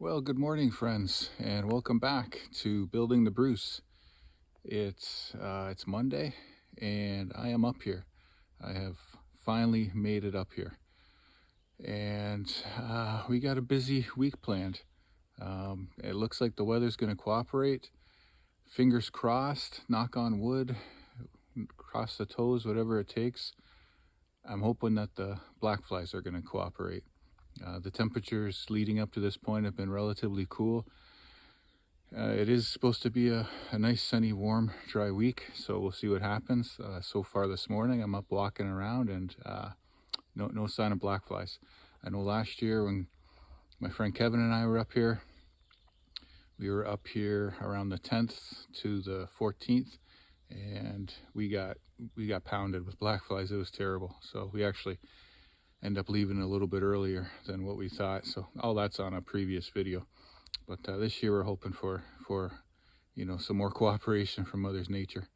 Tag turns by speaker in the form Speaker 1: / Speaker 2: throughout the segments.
Speaker 1: Well, good morning, friends, and welcome back to Building the Bruce. It's Monday, and I am up here. I have finally made it up here, and we got a busy week planned. It looks like the weather's going to cooperate. Fingers crossed, knock on wood, cross the toes, whatever it takes. I'm hoping that the black flies are going to cooperate. The temperatures leading up to this point have been relatively cool. It is supposed to be a nice, sunny, warm, dry week, so we'll see what happens. So far this morning, I'm up walking around and no sign of black flies. I know last year when my friend Kevin and I were up here, we were up here around the 10th to the 14th, and we got pounded with black flies. It was terrible. So we actually end up leaving a little bit earlier than what we thought. So all that's on a previous video. But this year we're hoping for some more cooperation from Mother's Nature.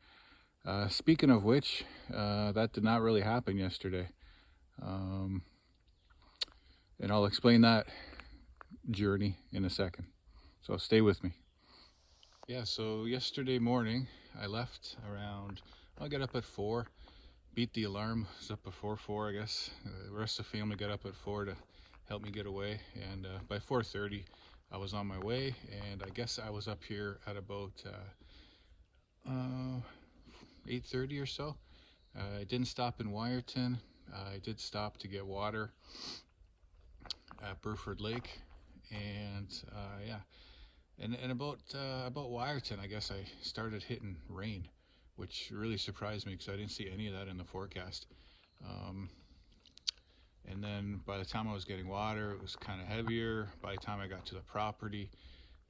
Speaker 1: Speaking of which, that did not really happen yesterday. And I'll explain that journey in a second. So stay with me. Yeah, so yesterday morning I left around, I got up at 4, beat the alarm, was up before 4 I guess. The rest of the family got up at 4 to help me get away, and by 4:30 I was on my way, and I guess I was up here at about 8:30 or so. I didn't stop in Wyerton. I did stop to get water at Burford Lake, and yeah, and about Wyerton, I guess I started hitting rain, which really surprised me because I didn't see any of that in the forecast. And then by the time I was getting water, it was kind of heavier. By the time I got to the property,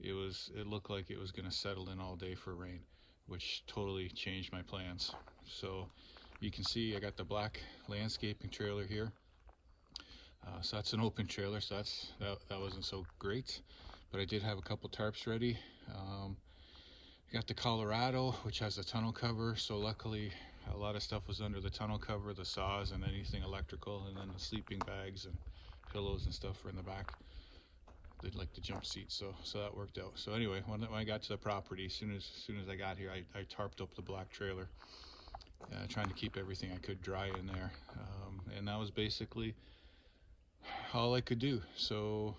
Speaker 1: it looked like it was going to settle in all day for rain, which totally changed my plans. So you can see I got the black landscaping trailer here. So that's an open trailer, so that wasn't so great, but I did have a couple tarps ready. Got the Colorado, which has a tunnel cover, so luckily a lot of stuff was under the tunnel cover, the saws and anything electrical, and then the sleeping bags and pillows and stuff were in the back. Did like the jump seat, so that worked out. So anyway, when I got to the property, as soon as I got here, I tarped up the black trailer, trying to keep everything I could dry in there, and that was basically all I could do. So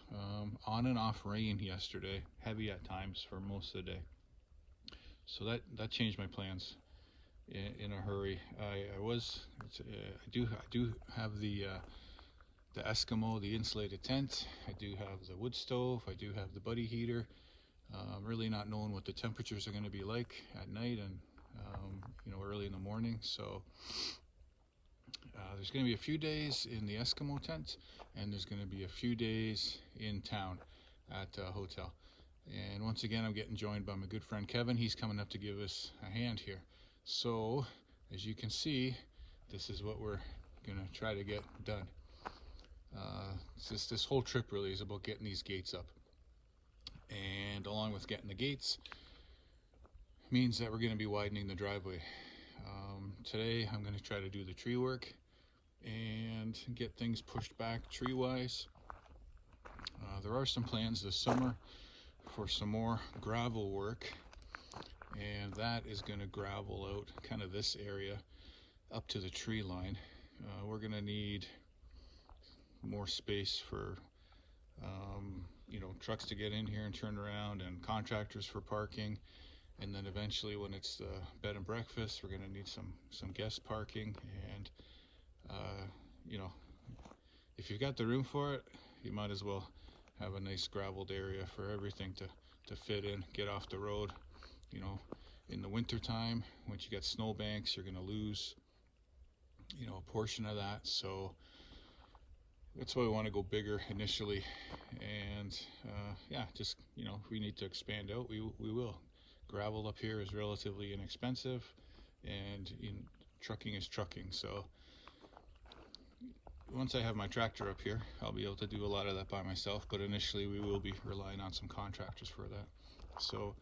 Speaker 1: on and off rain yesterday, heavy at times for most of the day. So that changed my plans in a hurry. I do have the Eskimo, the insulated tent. I do have the wood stove. I do have the buddy heater. Really not knowing what the temperatures are going to be like at night and early in the morning. So there's going to be a few days in the Eskimo tent, and there's going to be a few days in town at a hotel. And once again, I'm getting joined by my good friend Kevin. He's coming up to give us a hand here. So as you can see, this is what we're going to try to get done. This whole trip really is about getting these gates up. And along with getting the gates means that we're going to be widening the driveway. Today I'm going to try to do the tree work and get things pushed back tree-wise. There are some plans this summer for some more gravel work, and that is going to gravel out kind of this area up to the tree line. We're going to need more space for trucks to get in here and turn around, and contractors for parking, and then eventually when it's the bed and breakfast, we're going to need some guest parking. And if you've got the room for it, you might as well have a nice graveled area for everything to fit in, get off the road. In the winter time, once you get snow banks, you're going to lose a portion of that. So that's why we want to go bigger initially. And if we need to expand out, we will. Gravel up here is relatively inexpensive, and trucking is trucking. So once I have my tractor up here, I'll be able to do a lot of that by myself, but initially we will be relying on some contractors for that. So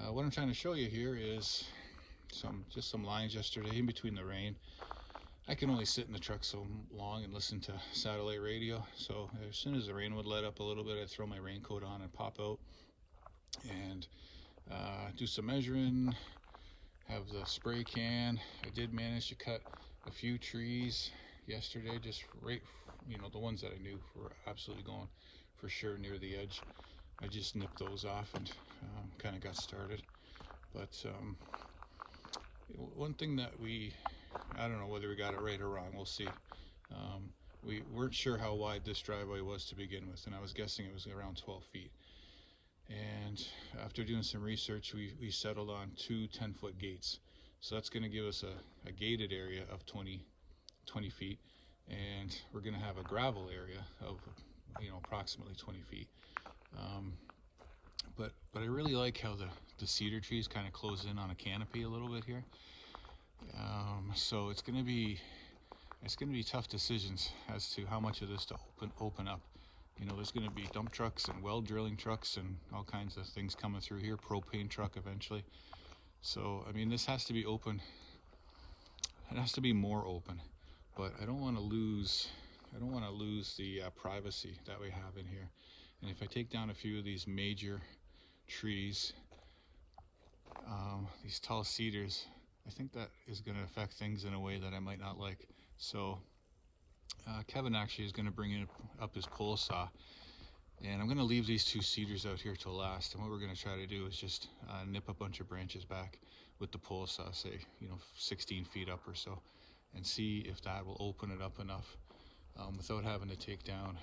Speaker 1: what I'm trying to show you here is some lines yesterday in between the rain. I can only sit in the truck so long and listen to satellite radio. So as soon as the rain would let up a little bit, I'd throw my raincoat on and pop out and do some measuring, have the spray can. I did manage to cut a few trees yesterday, just right, the ones that I knew were absolutely going for sure near the edge. I just nipped those off and kind of got started. But one thing that I don't know whether we got it right or wrong, we'll see. We weren't sure how wide this driveway was to begin with, and I was guessing it was around 12 feet. And after doing some research, we settled on two 10-foot gates. So that's going to give us a gated area of 20 feet, and we're going to have a gravel area of approximately 20 feet. But I really like how the cedar trees kind of close in on a canopy a little bit here. So it's going to be tough decisions as to how much of this to open up. There's going to be dump trucks and well drilling trucks and all kinds of things coming through here, propane truck eventually. So, I mean, this has to be open. It has to be more open, but I don't want to lose the privacy that we have in here. And if I take down a few of these major trees, these tall cedars, I think that is going to affect things in a way that I might not like. So Kevin actually is going to bring up his pole saw, and I'm going to leave these two cedars out here till last. And what we're going to try to do is just nip a bunch of branches back with the pole saw, say 16 feet up or so, and see if that will open it up enough without having to take down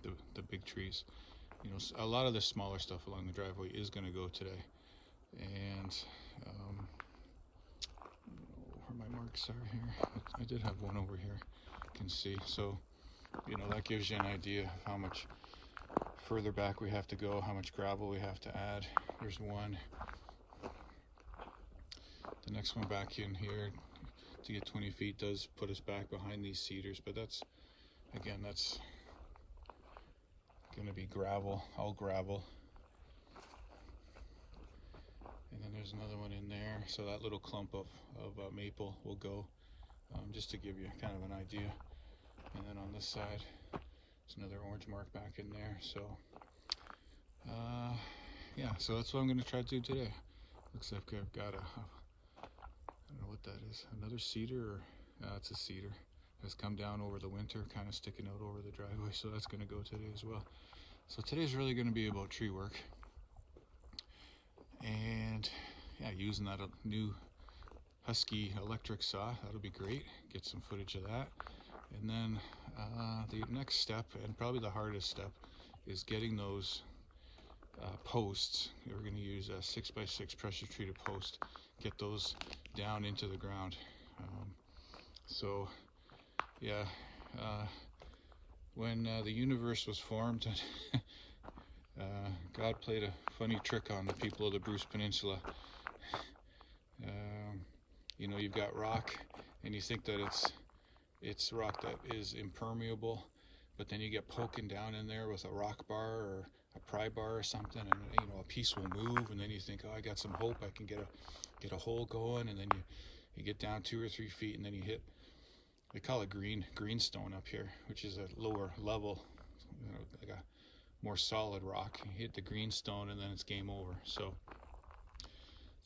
Speaker 1: the big trees. A lot of the smaller stuff along the driveway is going to go today, and where my marks are here, I did have one over here, you can see. So that gives you an idea of how much further back we have to go, how much gravel we have to add. There's one. The next one back in here to get 20 feet does put us back behind these cedars, but that's going to be gravel, all gravel. And then there's another one in there, so that little clump of maple will go, just to give you kind of an idea. And then on this side, there's another orange mark back in there. So yeah, so that's what I'm going to try to do today. Looks like I've got I don't know what that is, another cedar, or it's a cedar. Has come down over the winter, kind of sticking out over the driveway, so that's going to go today as well. So today's really going to be about tree work, and yeah, using that new Husky electric saw. That'll be great. Get some footage of that. And then the next step, and probably the hardest step, is getting those posts. We're going to use a 6x6 pressure treated post. Get those down into the ground. So yeah, when the universe was formed, God played a funny trick on the people of the Bruce Peninsula. You've got rock, and you think that it's rock that is impermeable, but then you get poking down in there with a rock bar or a pry bar or something, and a piece will move, and then you think, oh, I got some hope, I can get a hole going, and then you get down 2 or 3 feet, and then you hit, they call it greenstone up here, which is a lower level, like a more solid rock. You hit the greenstone, and then it's game over. So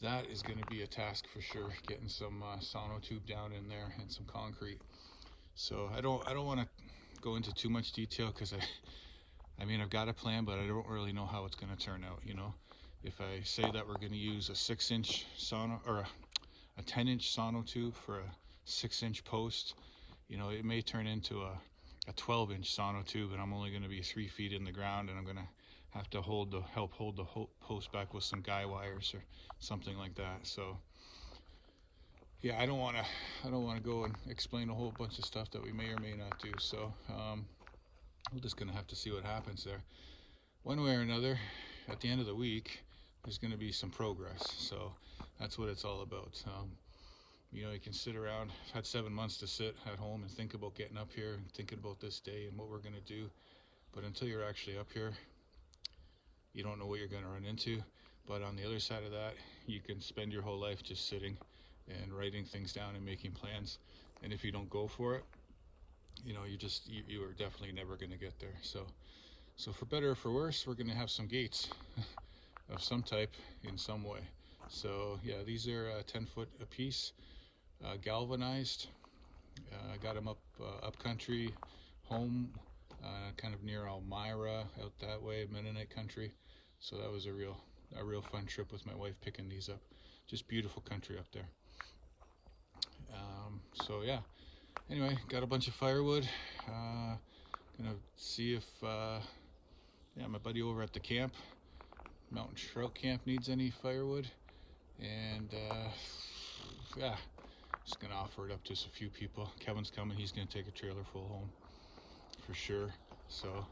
Speaker 1: that is going to be a task for sure, getting some sonotube down in there and some concrete. So I don't want to go into too much detail, because I mean, I've got a plan, but I don't really know how it's going to turn out. If I say that we're going to use a 6-inch sono, or a 10-inch sonotube for a 6-inch post, it may turn into a 12-inch sonotube, and I'm only going to be 3 feet in the ground, and I'm going to have to help hold the post back with some guy wires or something like that. So yeah, I don't want to go and explain a whole bunch of stuff that we may or may not do. So we're just going to have to see what happens there. One way or another, at the end of the week, there's going to be some progress. So that's what it's all about. You can sit around. I've had 7 months to sit at home and think about getting up here and thinking about this day and what we're going to do. But until you're actually up here, you don't know what you're going to run into. But on the other side of that, you can spend your whole life just sitting and writing things down and making plans. and if you don't go for it, you know, you are definitely never going to get there. So for better or for worse, we're going to have some gates of some type in some way. So yeah, these are 10 foot a piece, galvanized. I got them up country, home, kind of near Elmira, out that way, Mennonite country. So that was a real fun trip with my wife, picking these up. Just beautiful country up there. So yeah, anyway, got a bunch of firewood. Gonna see if my buddy over at the camp, Mountain Trout Camp, needs any firewood, and yeah, just gonna offer it up to a few people. Kevin's coming, he's gonna take a trailer full home for sure. So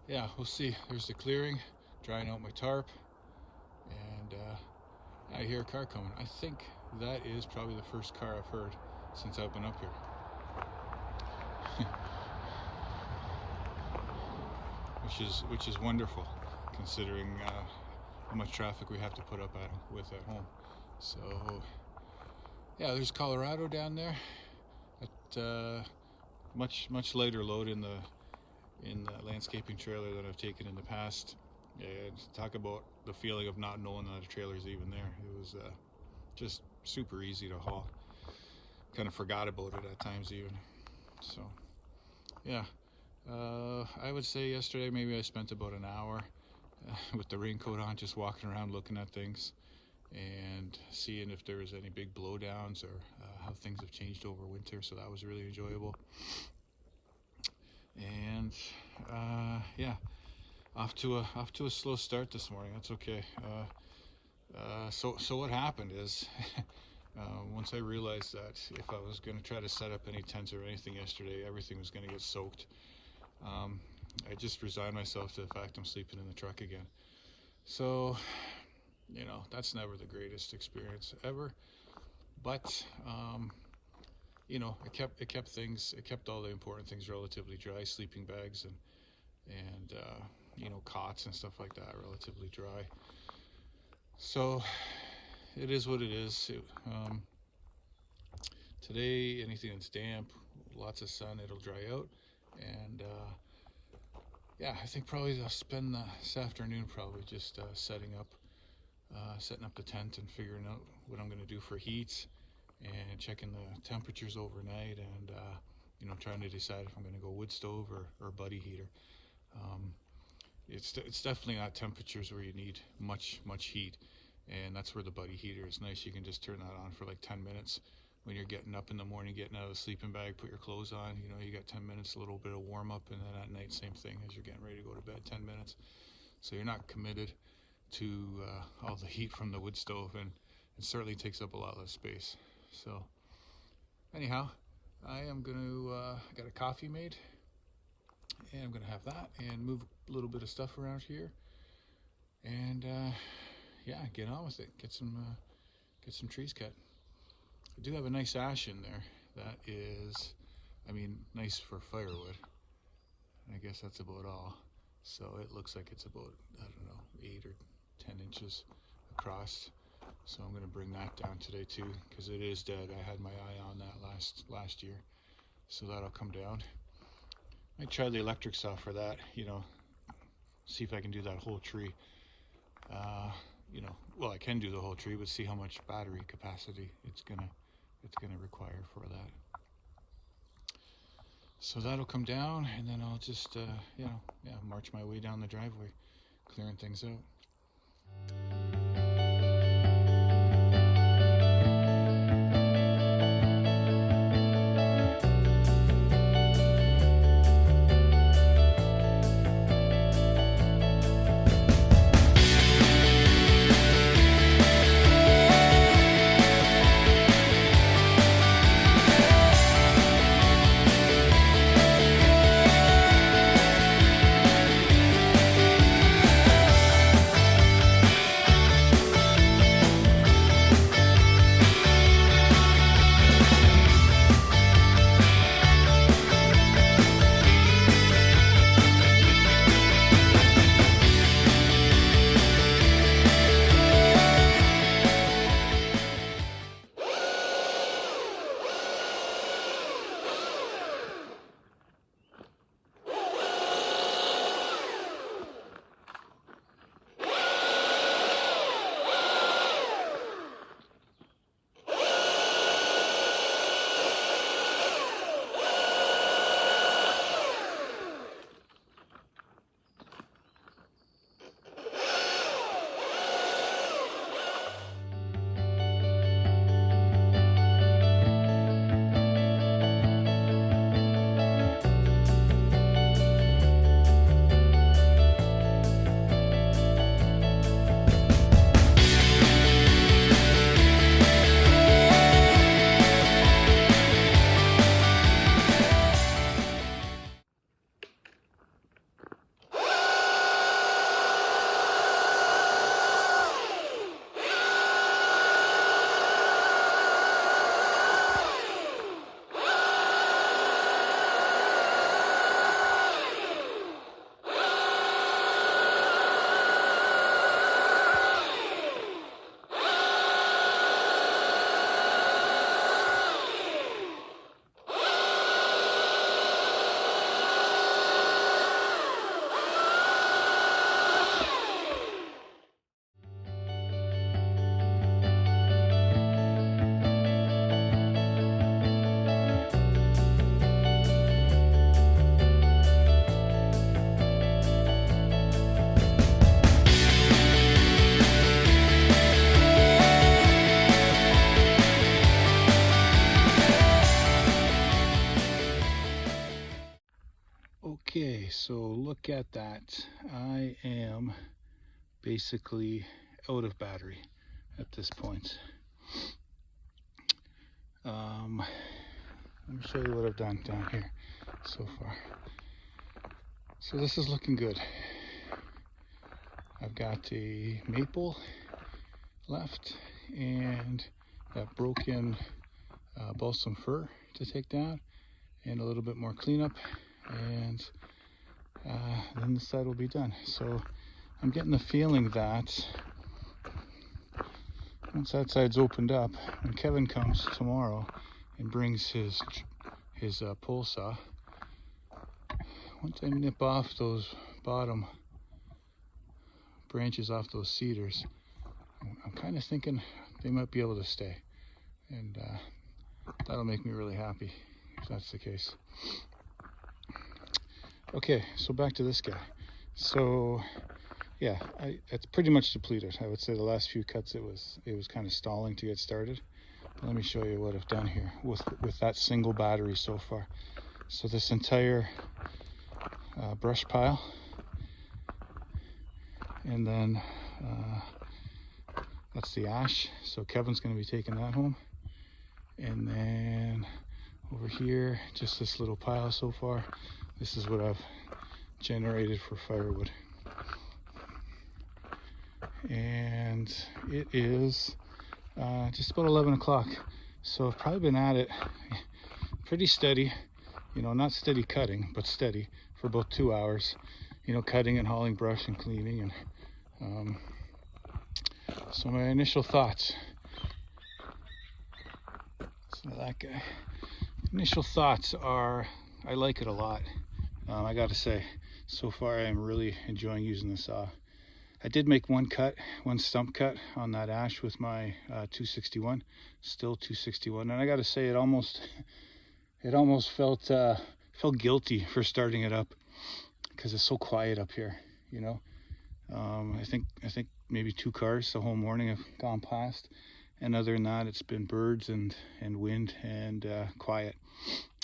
Speaker 1: yeah, we'll see. There's the clearing, drying out my tarp, and I hear a car coming. I think that is probably the first car I've heard since I've been up here. Which is wonderful, considering how much traffic we have to put up with at home. So yeah, there's Colorado down there. At much lighter load in the landscaping trailer that I've taken in the past. And talk about the feeling of not knowing that a trailer is even there. It was just super easy to haul. Kind of forgot about it at times even. So yeah, I would say yesterday maybe I spent about an hour with the raincoat on, just walking around looking at things and seeing if there was any big blowdowns or how things have changed over winter. So that was really enjoyable. And yeah, off to a slow start this morning. That's okay. So what happened is once I realized that if I was going to try to set up any tents or anything yesterday, everything was going to get soaked. I just resigned myself to the fact I'm sleeping in the truck again. So, you know, that's never the greatest experience ever. But you know, it kept all the important things relatively dry. Sleeping bags and you know, cots and stuff like that relatively dry. So it is what it is. Today, anything that's damp, lots of sun, it'll dry out. And yeah, I think probably I'll spend this afternoon probably just setting up the tent and figuring out what I'm going to do for heat and checking the temperatures overnight, and you know, trying to decide if I'm going to go wood stove or buddy heater. It's definitely not temperatures where you need much heat, and that's where the buddy heater is nice. You can just turn that on for like 10 minutes when you're getting up in the morning, getting out of the sleeping bag, put your clothes on. You know, you got 10 minutes, a little bit of warm up, and then at night, same thing as you're getting ready to go to bed, 10 minutes. So you're not committed to all the heat from the wood stove, and it certainly takes up a lot less space. So anyhow, I am going to, I got a coffee made, and I'm going to have that and move a little bit of stuff around here, and yeah, get on with it. Get some trees cut. I do have a nice ash in there that is, I mean, nice for firewood. I guess that's about all. So it looks like it's about, I don't know, 8 or 10 inches across. So I'm going to bring that down today too, because it is dead. I had my eye on that last year. So that'll come down. I might try the electric saw for that, you know, see if I can do that whole tree. You know, well, I can do the whole tree, but see how much battery capacity it's gonna require for that. So that'll come down, and then I'll just march my way down the driveway, clearing things out. Okay, so look at that. I am basically out of battery at this point. Let me show you what I've done down here so far. So this is looking good. I've got a maple left and that broken balsam fir to take down, and a little bit more cleanup, and then the side will be done. So I'm getting the feeling that once that side's opened up, when Kevin comes tomorrow and brings his pole saw, once I nip off those bottom branches off those cedars, I'm kind of thinking they might be able to stay, and that'll make me really happy if that's the case. Okay, so back to this guy. So yeah, it's pretty much depleted. I would say the last few cuts it was kind of stalling to get started. But let me show you what I've done here with that single battery so far. So this entire brush pile, and then that's the ash. So Kevin's going to be taking that home, and then over here, just this little pile so far. This is what I've generated for firewood. And it is just about 11 o'clock. So I've probably been at it pretty steady, you know, not steady cutting, but steady for about 2 hours, you know, cutting and hauling brush and cleaning. And so my initial thoughts, so that guy, initial thoughts are, I like it a lot. I gotta say, so far I'm really enjoying using the saw. I did make one stump cut on that ash with my 261, still 261, and I gotta say it almost felt guilty for starting it up because it's so quiet up here, you know. I think maybe 2 cars the whole morning have gone past, and other than that it's been birds and wind and quiet.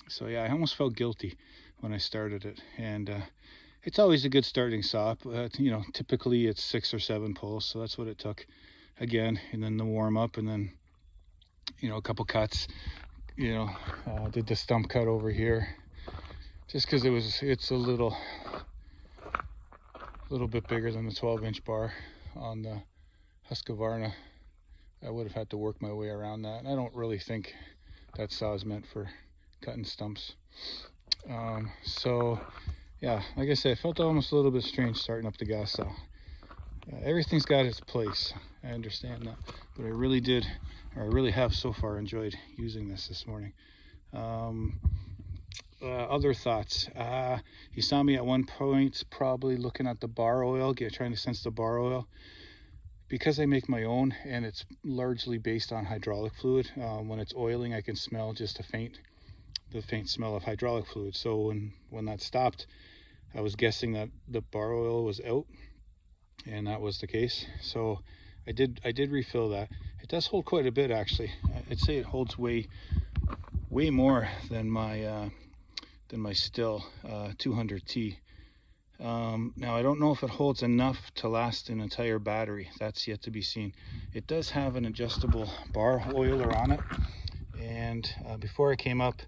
Speaker 1: So yeah, I almost felt guilty when I started it, and it's always a good starting saw, but you know, typically it's 6 or 7 pulls, so that's what it took again. And then the warm up, and then, you know, a couple cuts, you know, did the stump cut over here just because it's a little bit bigger than the 12-inch bar on the Husky. I would have had to work my way around that, and I don't really think that saw is meant for cutting stumps. So yeah, like I said, I felt almost a little bit strange starting up the gas saw. Everything's got its place, I understand that, but I really have so far enjoyed using this morning. Other thoughts, you saw me at one point probably looking at the bar oil, trying to sense the bar oil. Because I make my own, and it's largely based on hydraulic fluid, when it's oiling I can smell just the faint smell of hydraulic fluid. So when that stopped, I was guessing that the bar oil was out, and that was the case. So I did refill that. It does hold quite a bit, actually. I'd say it holds way more than my Still 200T. Now I don't know if it holds enough to last an entire battery. That's yet to be seen. It does have an adjustable bar oiler on it, and before I came up,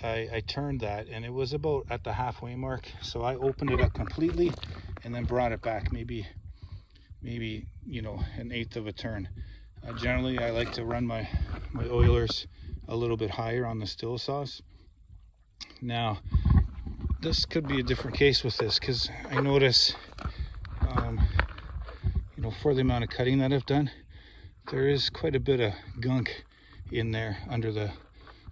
Speaker 1: I turned that, and it was about at the halfway mark. So I opened it up completely and then brought it back maybe you know, 1/8 of a turn. Generally I like to run my oilers a little bit higher on the still saws. Now this could be a different case with this, because I notice you know, for the amount of cutting that I've done, there is quite a bit of gunk in there under the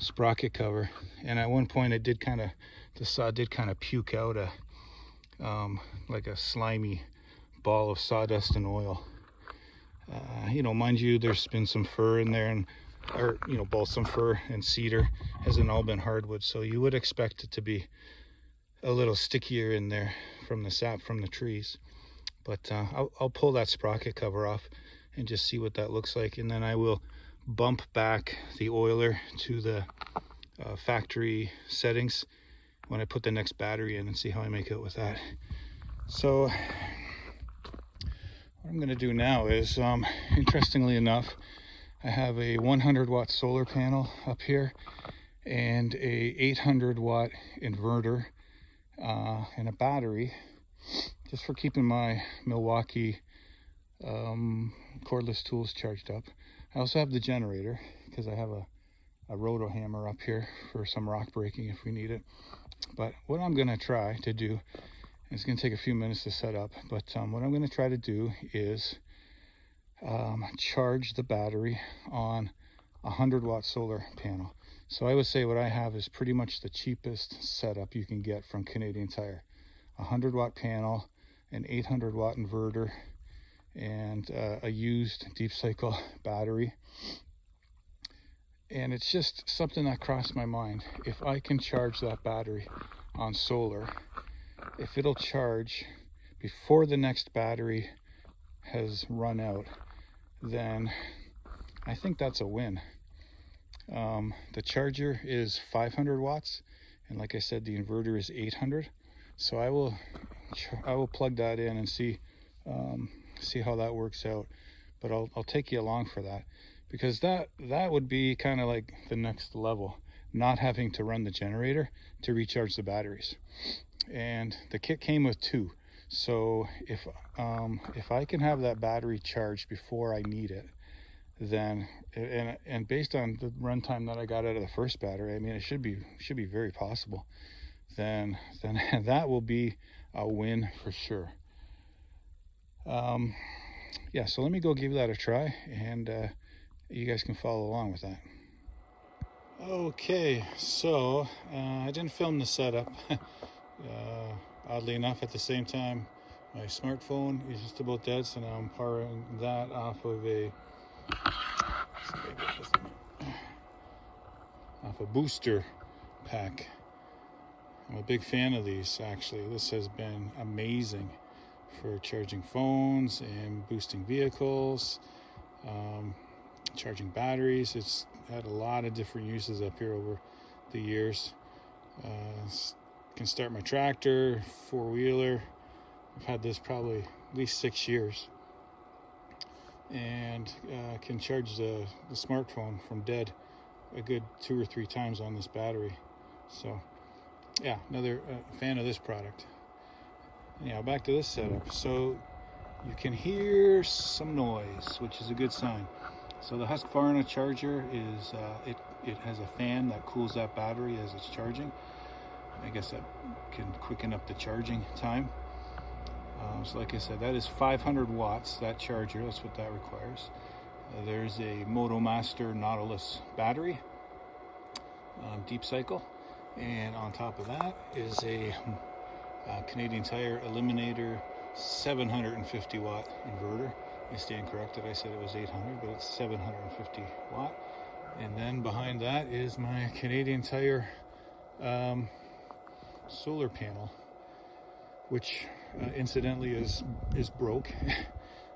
Speaker 1: sprocket cover, and at one point the saw did kind of puke out like a slimy ball of sawdust and oil. You know, mind you, there's been some fir in there, or you know, balsam fir and cedar, hasn't all been hardwood, so you would expect it to be a little stickier in there from the sap from the trees. But I'll pull that sprocket cover off and just see what that looks like, and then I will bump back the oiler to the factory settings when I put the next battery in and see how I make out with that. So what I'm going to do now is, interestingly enough, I have a 100 watt solar panel up here and a 800 watt inverter and a battery, just for keeping my Milwaukee cordless tools charged up. I also have the generator because I have a roto hammer up here for some rock breaking if we need it. But what I'm going to try to do, and it's going to take a few minutes to set up, but what I'm going to try to do is charge the battery on a 100 watt solar panel. So I would say what I have is pretty much the cheapest setup you can get from Canadian Tire. A 100 watt panel, an 800 watt inverter, and a used deep cycle battery. And it's just something that crossed my mind. If I can charge that battery on solar, if it'll charge before the next battery has run out, then I think that's a win. The charger is 500 watts, and like I said, the inverter is 800. So I will plug that in and see how that works out. But I'll take you along for that, because that would be kind of like the next level, not having to run the generator to recharge the batteries. And the kit came with 2. So if I can have that battery charged before I need it, then and based on the runtime that I got out of the first battery, I mean, it should be very possible. Then that will be a win for sure. Yeah, so let me go give that a try, and you guys can follow along with that. Okay, so I didn't film the setup. Oddly enough, at the same time, my smartphone is just about dead, so now I'm powering that off of a booster pack. I'm a big fan of these, actually. This has been amazing for charging phones and boosting vehicles, charging batteries. It's had a lot of different uses up here over the years. Can start my tractor, four-wheeler. I've had this probably at least 6 years. And can charge the smartphone from dead a good 2 or 3 times on this battery. So yeah, another fan of this product. Anyhow, back to this setup. So you can hear some noise, which is a good sign. So the Husky charger is it has a fan that cools that battery as it's charging. I guess that can quicken up the charging time. So like I said, that is 500 watts, that charger. That's what that requires. There's a MotoMaster Nautilus battery, deep cycle, and on top of that is a Canadian Tire Eliminator 750 watt inverter. I stand corrected, I said it was 800, but it's 750 watt. And then behind that is my Canadian Tire solar panel, which incidentally is broke.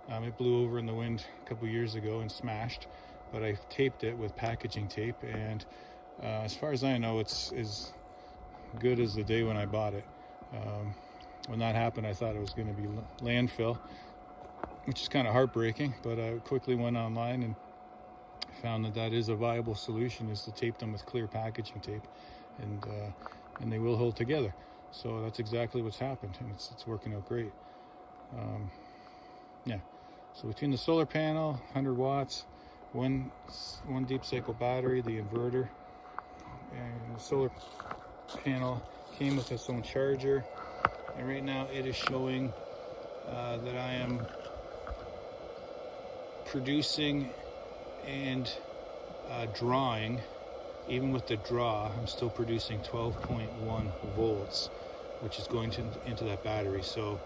Speaker 1: It blew over in the wind a couple years ago and smashed, but I've taped it with packaging tape, and as far as I know, it's as good as the day when I bought it. When that happened, I thought it was going to be landfill, which is kind of heartbreaking, but I quickly went online and found that is a viable solution, is to tape them with clear packaging tape, and they will hold together. So that's exactly what's happened, and it's working out great. Yeah, so between the solar panel, 100 watts, one deep cycle battery, the inverter, and the solar panel came with its own charger, and right now it is showing that I am producing and drawing. Even with the draw, I'm still producing 12.1 volts, which is going into that battery. So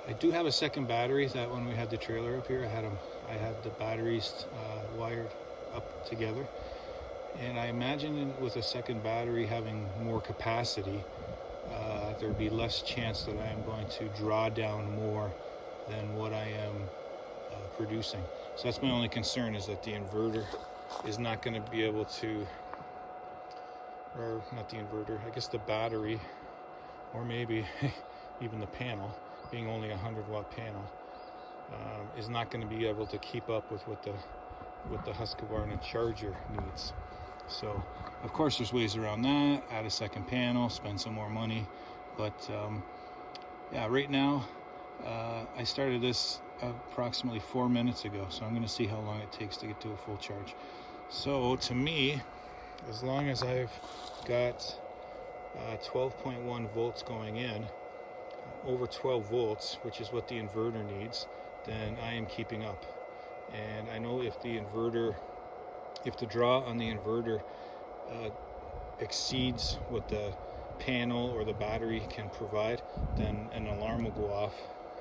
Speaker 1: I do have a second battery that when we had the trailer up here, I had the batteries wired up together. And I imagine with a second battery having more capacity, there'd be less chance that I am going to draw down more than what I am producing. So that's my only concern, is that the inverter is not going to be able to or not the inverter, I guess the battery, or maybe even the panel, being only a 100-watt panel, is not going to be able to keep up with what the Husqvarna charger needs. So of course there's ways around that. Add a second panel, spend some more money, but yeah, right now I started this approximately 4 minutes ago, so I'm going to see how long it takes to get to a full charge. So to me, as long as I've got 12.1 volts going in, over 12 volts, which is what the inverter needs, then I am keeping up. And I know if the draw on the inverter exceeds what the panel or the battery can provide, then an alarm will go off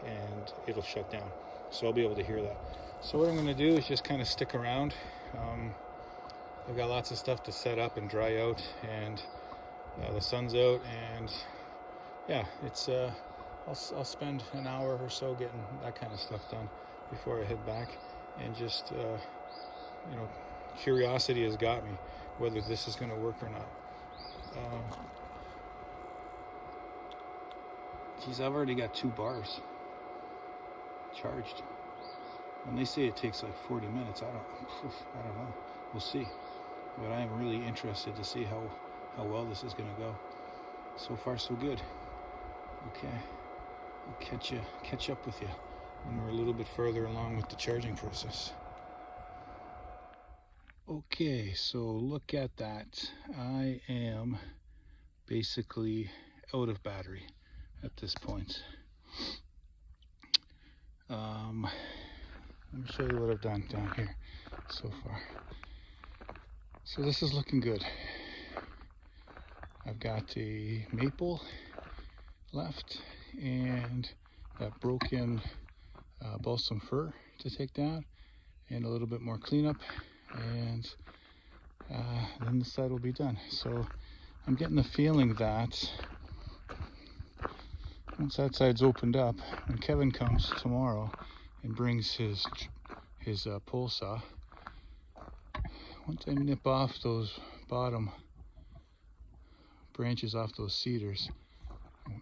Speaker 1: and it'll shut down. So I'll be able to hear that. So what I'm going to do is just kind of stick around. I've got lots of stuff to set up and dry out, and the sun's out, and yeah, it's I'll spend an hour or so getting that kind of stuff done before I head back. And just you know, curiosity has got me whether this is going to work or not. Geez, I've already got 2 bars charged. When they say it takes like 40 minutes, I don't know. We'll see. But I am really interested to see how well this is going to go. So far, so good. Okay, I'll catch up with you when we're a little bit further along with the charging process. Okay, so look at that. I am basically out of battery at this point. Let me show you what I've done down here so far. So this is looking good. I've got a maple left and that broken balsam fir to take down, and a little bit more cleanup, and then the side will be done. So I'm getting the feeling that once that side's opened up, when Kevin comes tomorrow and brings his pole saw, once I nip off those bottom branches off those cedars,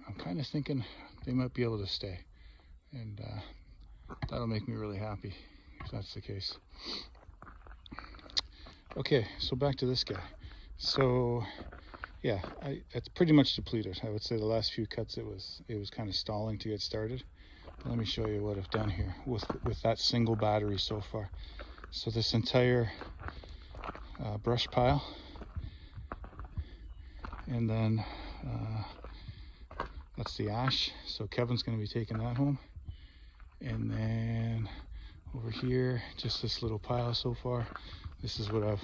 Speaker 1: I'm kind of thinking they might be able to stay, and that'll make me really happy if that's the case. Okay, so back to this guy. So yeah, it's pretty much depleted. I would say the last few cuts it was kind of stalling to get started. But let me show you what I've done here with that single battery so far. So this entire brush pile, and then that's the ash. So Kevin's going to be taking that home, and then over here, just this little pile so far. This is what I've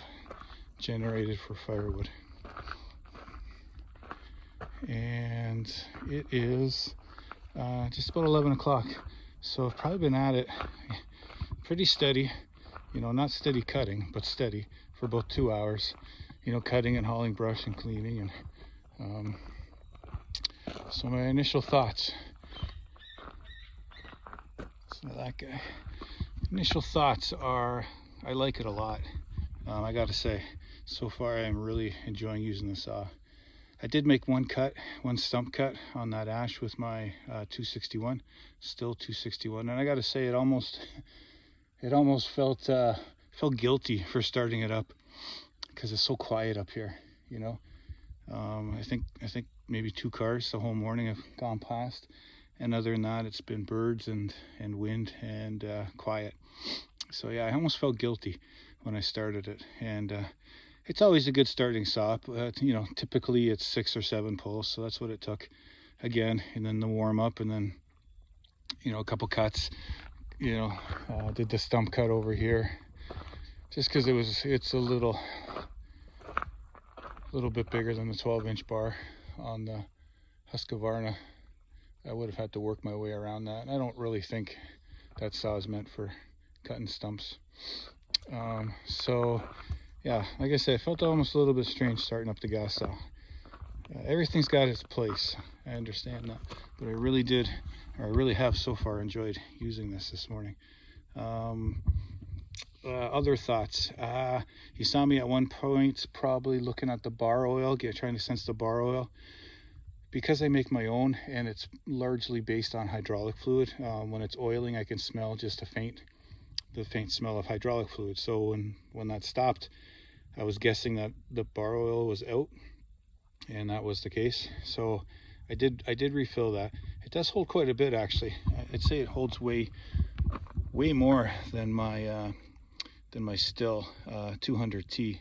Speaker 1: generated for firewood. And it is just about 11 o'clock. So I've probably been at it pretty steady, you know, not steady cutting, but steady for about 2 hours, you know, cutting and hauling brush and cleaning. And so my initial thoughts, so that guy, initial thoughts are, I like it a lot. I gotta say, so far I'm really enjoying using the saw. I did make one stump cut on that ash with my 261, still 261, and I gotta say it almost felt guilty for starting it up because it's so quiet up here, you know. I think maybe 2 cars the whole morning have gone past, and other than that, it's been birds and wind and quiet. So yeah, I almost felt guilty when I started it, and it's always a good starting saw. You know, typically it's 6 or 7 pulls, so that's what it took again, and then the warm up, and then, you know, a couple cuts. You know, did the stump cut over here just because it's a little bit bigger than the 12-inch bar on the Husqvarna. I would have had to work my way around that. I don't really think that saw is meant for cutting stumps. So yeah, like I said, I felt almost a little bit strange starting up the gas saw. Everything's got its place, I understand that, but I really have so far enjoyed using this morning. Other thoughts. You saw me at one point probably looking at the bar oil, trying to sense the bar oil. Because I make my own and it's largely based on hydraulic fluid, when it's oiling I can smell just the faint smell of hydraulic fluid. So when that stopped, I was guessing that the bar oil was out, and that was the case. So I did refill that. It does hold quite a bit, actually. I'd say it holds way more than my Still 200T.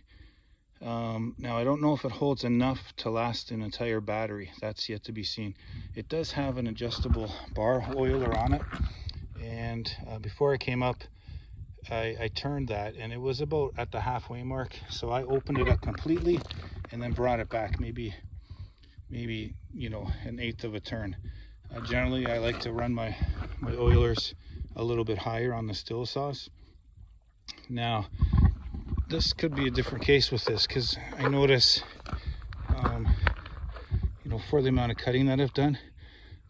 Speaker 1: Now I don't know if it holds enough to last an entire battery. That's yet to be seen. It does have an adjustable bar oiler on it, and before I came up, I turned that, and it was about at the halfway mark. So I opened it up completely and then brought it back maybe you know, an eighth of a turn. Generally I like to run my oilers a little bit higher on the still saws. Now this could be a different case with this, because I notice you know, for the amount of cutting that I've done,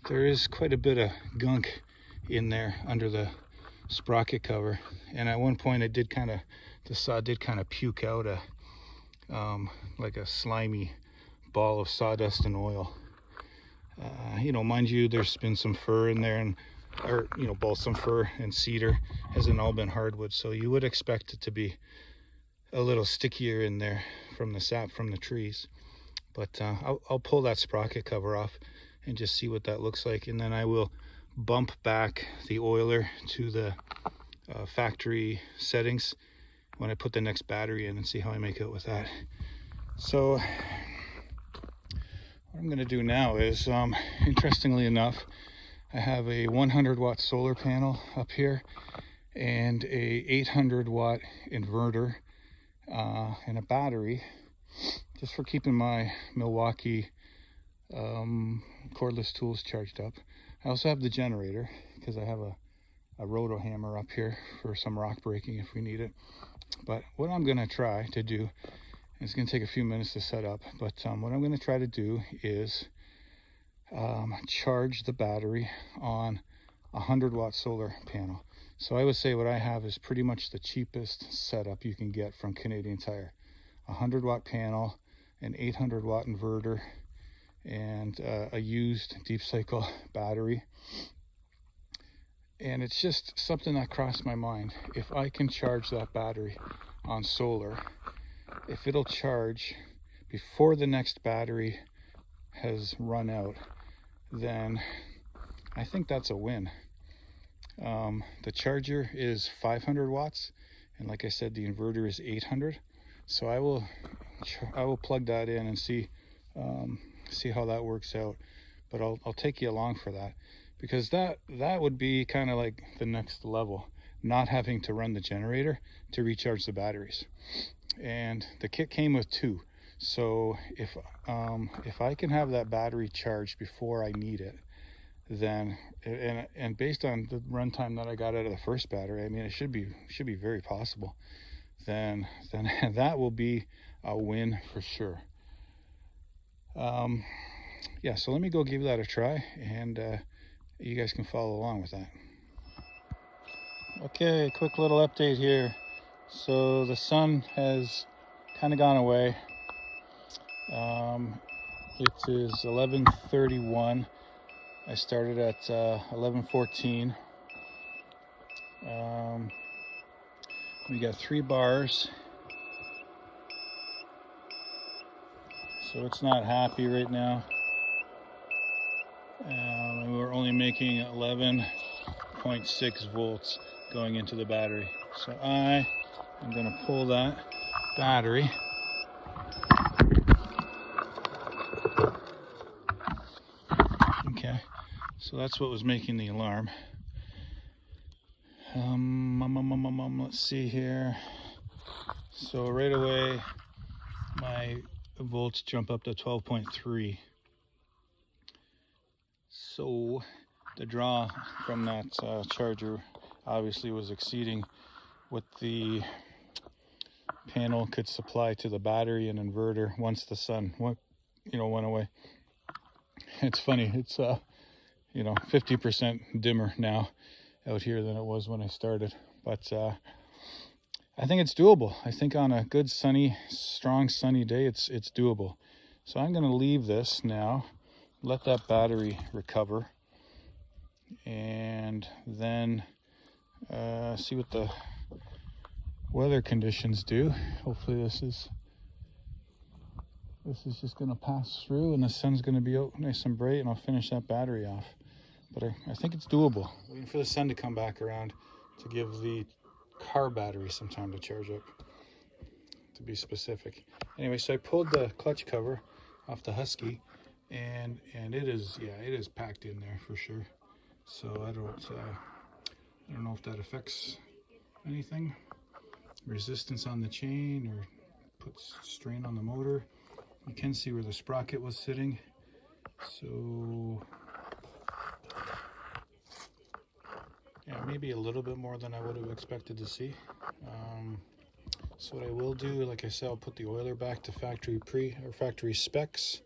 Speaker 1: there is quite a bit of gunk in there under the sprocket cover. And at one point the saw did kind of puke out like a slimy ball of sawdust and oil. You know, mind you, there's been some fir in there, or you know, balsam fir and cedar, hasn't all been hardwood, so you would expect it to be a little stickier in there from the sap from the trees. But I'll pull that sprocket cover off and just see what that looks like, and then I will bump back the oiler to the factory settings when I put the next battery in, and see how I make out with that. So what I'm going to do now is, interestingly enough, I have a 100 watt solar panel up here and a 800 watt inverter and a battery, just for keeping my Milwaukee cordless tools charged up. I also have the generator because I have a roto hammer up here for some rock breaking if we need it. But what I'm going to try to do, it's going to take a few minutes to set up, but what I'm going to try to do is charge the battery on a 100 watt solar panel. So I would say what I have is pretty much the cheapest setup you can get from Canadian Tire. A 100 watt panel, an 800 watt inverter, and a used deep cycle battery. And it's just something that crossed my mind. If I can charge that battery on solar, if it'll charge before the next battery has run out, then I think that's a win. The charger is 500 watts, and like I said, the inverter is 800. So I will plug that in and see how that works out. But I'll take you along for that, because that would be kind of like the next level, not having to run the generator to recharge the batteries. And the kit came with two, so if I can have that battery charged before I need it, then and based on the runtime that I got out of the first battery, I mean, it should be very possible. Then that will be a win for sure. Yeah, so let me go give that a try, and you guys can follow along with that. Okay, quick little update here. So the sun has kind of gone away. It is 11:31. I started at 11:14. We got 3 bars, so it's not happy right now. We're only making 11.6 volts going into the battery. So I am going to pull that battery. Okay, so that's what was making the alarm. Let's see here. So right away, my volts jump up to 12.3. So the draw from that charger obviously was exceeding what the panel could supply to the battery and inverter once the sun went away. It's funny, it's 50% dimmer now out here than it was when I started, but I think it's doable. I think on a good sunny, strong sunny day, it's doable. So I'm going to leave this now, let that battery recover, and then see what the weather conditions do. Hopefully this is just going to pass through and the sun's going to be out nice and bright, and I'll finish that battery off. But I think it's doable. Waiting for the sun to come back around to give the car battery some time to charge up, to be specific. Anyway, so I pulled the clutch cover off the Husky, and it is, yeah, it is packed in there for sure. So I don't know if that affects anything, resistance on the chain, or puts strain on the motor. You can see where the sprocket was sitting. So yeah, maybe a little bit more than I would have expected to see. So what I will do, like I said, I'll put the oiler back to factory specs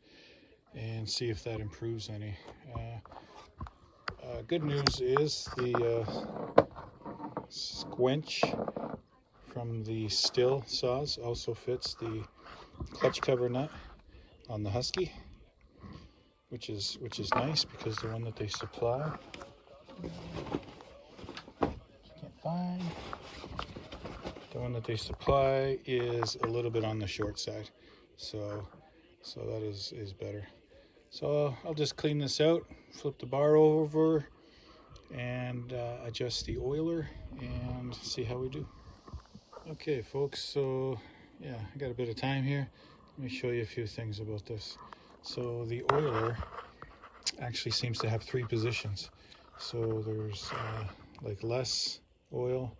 Speaker 1: and see if that improves any. Good news is the squinch from the still saws also fits the clutch cover nut on the Husky, which is nice, because the one that they supply, can't find, the one that they supply is a little bit on the short side, so that is better. So I'll just clean this out, flip the bar over, and adjust the oiler and see how we do. Okay folks, so yeah, I got a bit of time here. Let me show you a few things about this. So the oiler actually seems to have 3 positions. So there's like less oil,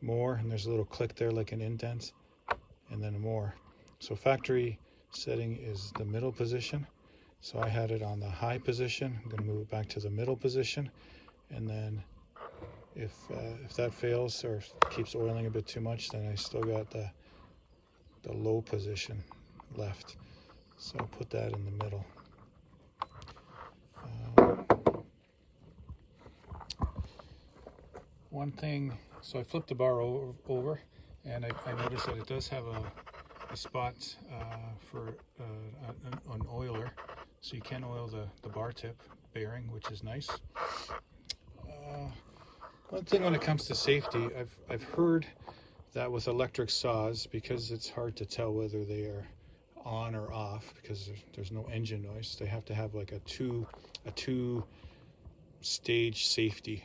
Speaker 1: more, and there's a little click there like an indent, and then more. So factory setting is the middle position. So I had it on the high position. I'm going to move it back to the middle position, and then if that fails or keeps oiling a bit too much, then I still got the low position left. So I'll put that in the middle. One thing, so I flipped the bar over, and I noticed that it does have a spot for an oiler, so you can oil the bar tip bearing, which is nice. One thing when it comes to safety, I've heard that with electric saws, because it's hard to tell whether they are on or off, because there's no engine noise, they have to have like a two stage safety.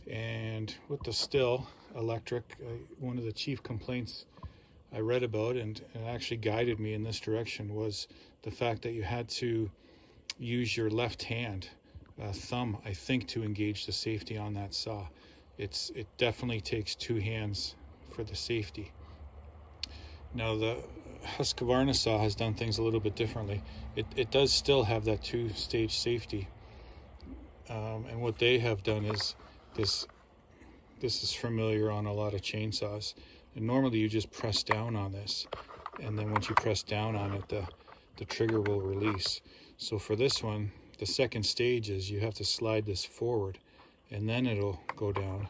Speaker 1: And with the still electric, one of the chief complaints I read about, and it actually guided me in this direction, was the fact that you had to use your left hand, thumb, I think, to engage the safety on that saw. It definitely takes 2 hands for the safety. Now the Husqvarna saw has done things a little bit differently. It does still have that 2-stage safety, and what they have done is this is familiar on a lot of chainsaws, and normally you just press down on this, and then once you press down on it, the trigger will release. So for this one, the second stage is you have to slide this forward, and then it'll go down,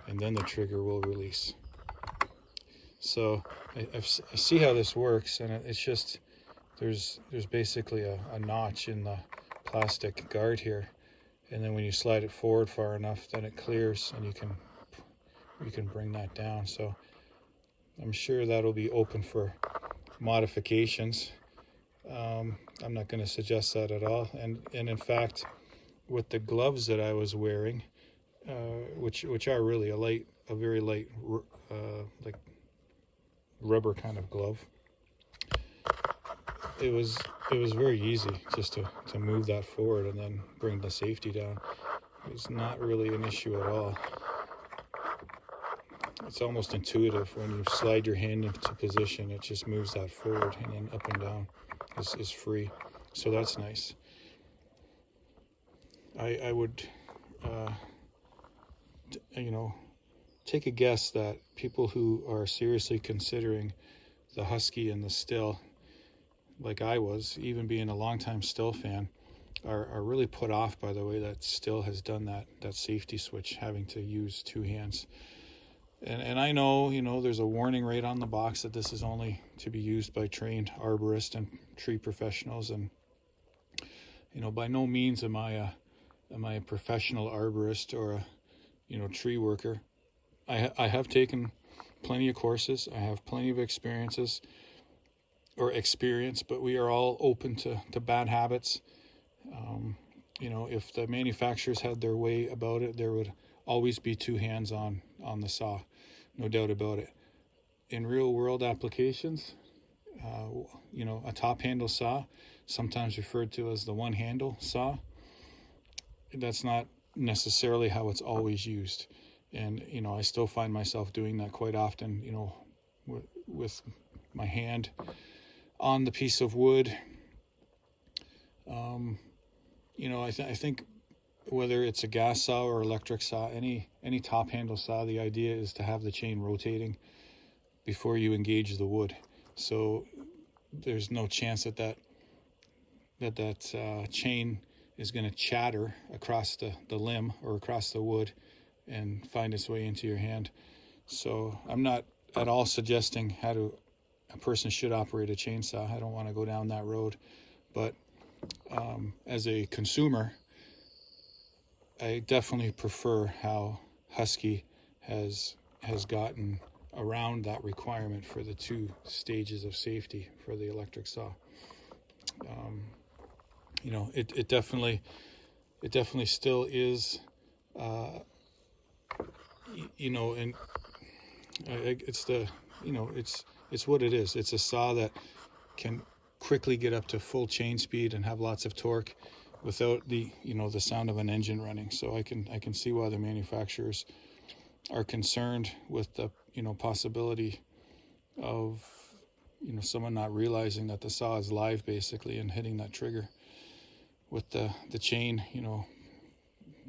Speaker 1: and then the trigger will release. So I see how this works, and it's just there's basically a notch in the plastic guard here, and then when you slide it forward far enough, then it clears, and you can bring that down. So I'm sure that'll be open for modifications. I'm not going to suggest that at all, and in fact, with the gloves that I was wearing, which are really a very light like rubber kind of glove, it was very easy just to move that forward and then bring the safety down. It's not really an issue at all. It's almost intuitive. When you slide your hand into position, it just moves that forward, and then up and down is free. So that's nice. I would take a guess that people who are seriously considering the Husky and the still, like I was, even being a longtime still fan, are really put off by the way that still has done that safety switch, having to use 2 hands. And I know, there's a warning right on the box that this is only to be used by trained arborists and tree professionals. And, by no means am I a professional arborist or a, tree worker. I have taken plenty of courses. I have plenty of experience, but we are all open to bad habits. If the manufacturers had their way about it, there would always be two hands on the saw, no doubt about it. In real world applications, a top handle saw, sometimes referred to as the one handle saw, that's not necessarily how it's always used. And, I still find myself doing that quite often, with my hand on the piece of wood. I think whether it's a gas saw or electric saw, any top handle saw, the idea is to have the chain rotating before you engage the wood. So there's no chance that chain is going to chatter across the limb or across the wood and find its way into your hand. So I'm not at all suggesting how a person should operate a chainsaw. I don't want to go down that road. But as a consumer, I definitely prefer how Husky has gotten around that requirement for the 2 stages of safety for the electric saw. It definitely still is, and it's what it is. It's a saw that can quickly get up to full chain speed and have lots of torque without the sound of an engine running. So I can see why the manufacturers are concerned with the possibility of someone not realizing that the saw is live basically and hitting that trigger with the chain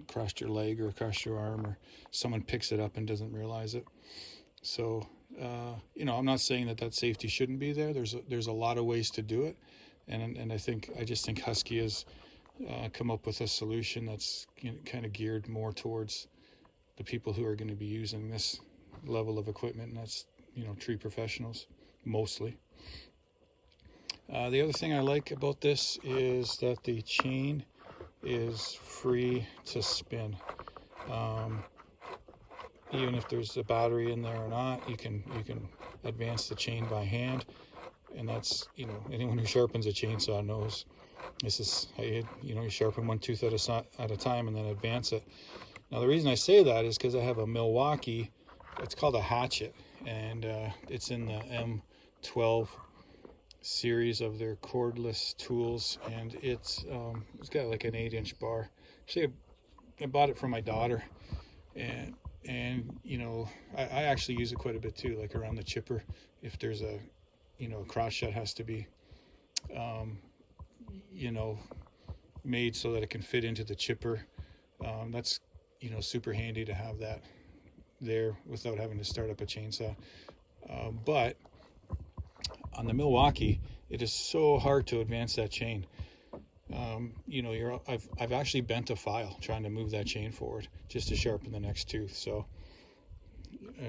Speaker 1: across your leg or across your arm, or someone picks it up and doesn't realize it. So I'm not saying that safety shouldn't be there. There's a lot of ways to do it, and I just think Husky has come up with a solution that's kind of geared more towards the people who are going to be using this level of equipment, and that's tree professionals mostly. The other thing I like about this is that the chain is free to spin. Even if there's a battery in there or not, you can advance the chain by hand, and that's anyone who sharpens a chainsaw knows this is how you sharpen one tooth at a time and then advance it. Now the reason I say that is because I have a Milwaukee. It's called a hatchet, and it's in the M12 series of their cordless tools, and it's got like an 8-inch bar. Actually, I bought it for my daughter, and I actually use it quite a bit too, like around the chipper. If there's a cross shut has to be made so that it can fit into the chipper. That's super handy to have that there without having to start up a chainsaw. But on the Milwaukee, it is so hard to advance that chain. I've actually bent a file trying to move that chain forward just to sharpen the next tooth. So,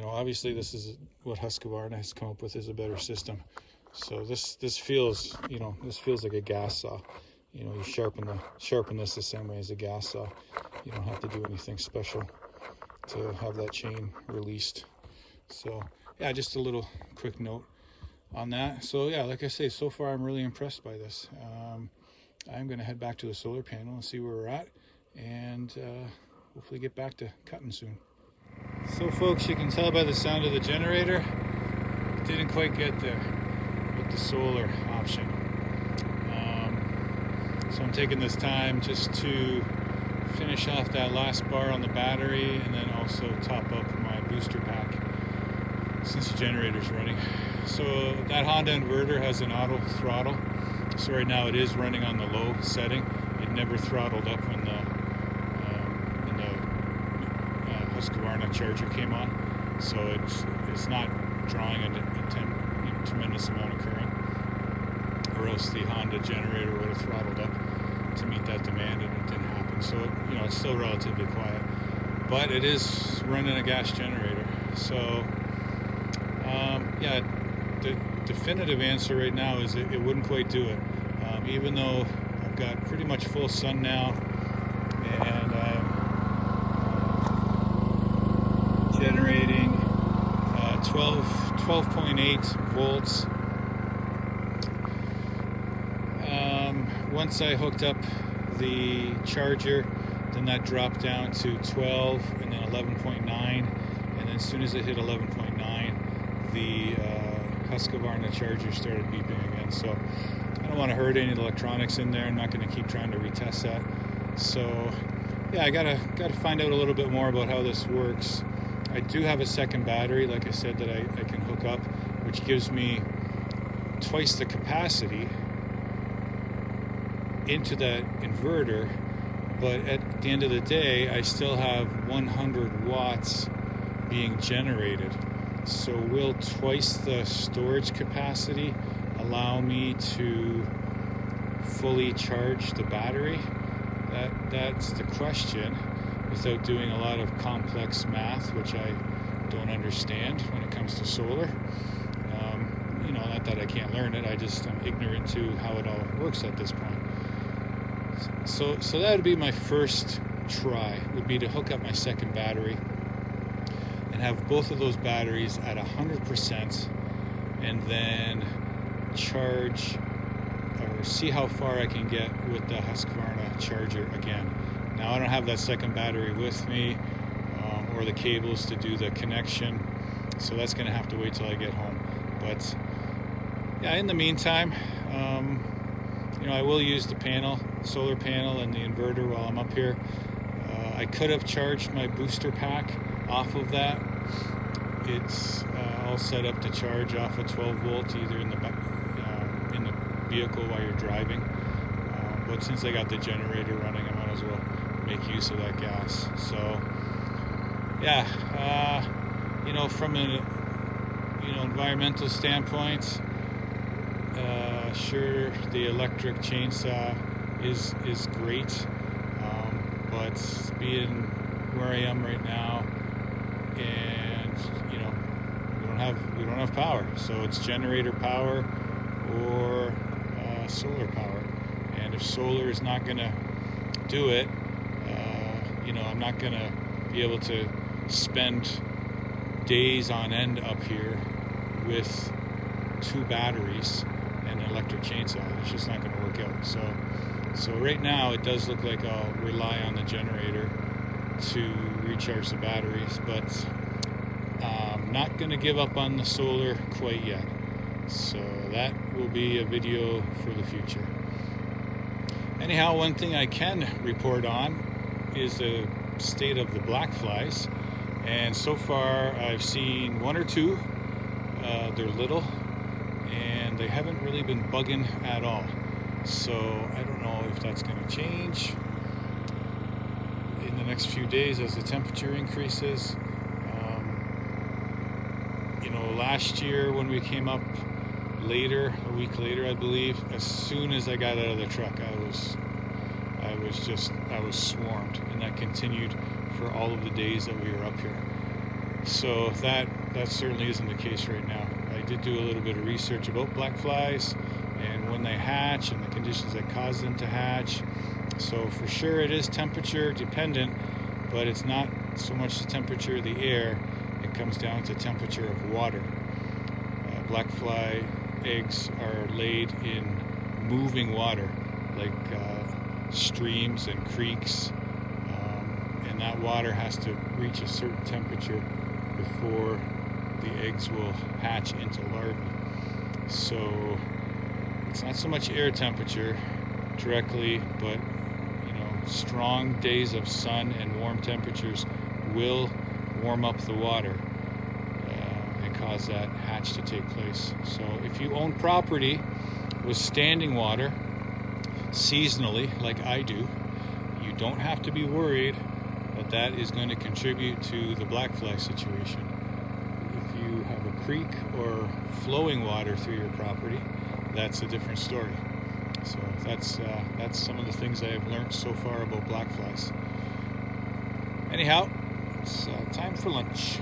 Speaker 1: obviously this is what Husqvarna has come up with, is a better system. So this feels like a gas saw. You sharpen this the same way as a gas saw. You don't have to do anything special to have that chain released. So yeah, just a little quick note on that. So yeah, like I say, so far I'm really impressed by this. I'm going to head back to the solar panel and see where we're at, and hopefully get back to cutting soon. So folks, you can tell by the sound of the generator, it didn't quite get there with the solar option. So I'm taking this time just to finish off that last bar on the battery, and then also top up my booster pack since the generator's running. So that Honda inverter has an auto throttle. So right now it is running on the low setting. It never throttled up when the Husqvarna charger came on. So it's not drawing a tremendous amount of current, or else the Honda generator would have throttled up to meet that demand, and it didn't happen. So it's still relatively quiet, but it is running a gas generator. So yeah, the definitive answer right now is it wouldn't quite do it. Even though I've got pretty much full sun now, and I'm generating 12.8 volts. Once I hooked up the charger, then that dropped down to 12 and then 11.9, and then as soon as it hit 11.9, the Husqvarna charger started beeping again. So I don't want to hurt any of the electronics in there. I'm not going to keep trying to retest that. So yeah, I gotta find out a little bit more about how this works. I do have a second battery, like I said, that I can hook up, which gives me twice the capacity into that inverter, but at the end of the day I still have 100 watts being generated. So will twice the storage capacity allow me to fully charge the battery? That's the question, without doing a lot of complex math, which I don't understand when it comes to solar. You know, not that I can't learn it, I'm ignorant to how it all works at this point. So that would be my first try, would be to hook up my second battery and have both of those batteries at 100%, and then charge or see how far I can get with the Husqvarna charger again. Now I don't have that second battery with me, or the cables to do the connection, so that's going to have to wait till I get home. But yeah, in the meantime, you know, I will use the solar panel and the inverter while I'm up here. I could have charged my booster pack off of that. It's all set up to charge off of 12 volt, either in the vehicle while you're driving. But since I got the generator running, I might as well make use of that gas. So yeah, you know, from an environmental standpoint, sure, the electric chainsaw is great, but being where I am right now, and you know, we don't have power, so it's generator power or solar power. And if solar is not going to do it, you know, I'm not going to be able to spend days on end up here with 2 batteries and an electric chainsaw. It's just not going to work out. So right now it does look like I'll rely on the generator to recharge the batteries, but I'm not going to give up on the solar quite yet. So that will be a video for the future. Anyhow, one thing I can report on is the state of the black flies, and so far I've seen 1 or 2. They're little and they haven't really been bugging at all, so I don't know if that's going to change in the next few days as the temperature increases. You know, last year when we came up later, a week later I believe, as soon as I got out of the truck, I was swarmed, and that continued for all of the days that we were up here. So that certainly isn't the case right now. I did do a little bit of research about black flies and when they hatch and the conditions that cause them to hatch. So for sure it is temperature dependent, but it's not so much the temperature of the air, it comes down to temperature of water. Black fly eggs are laid in moving water, like streams and creeks, and that water has to reach a certain temperature before the eggs will hatch into larvae. So it's not so much air temperature directly, but you know, strong days of sun and warm temperatures will warm up the water and cause that hatch to take place. So if you own property with standing water seasonally, like I do, you don't have to be worried that is going to contribute to the black fly situation. If you have a creek or flowing water through your property, that's a different story. So that's some of the things I have learned so far about black flies. Anyhow, it's time for lunch.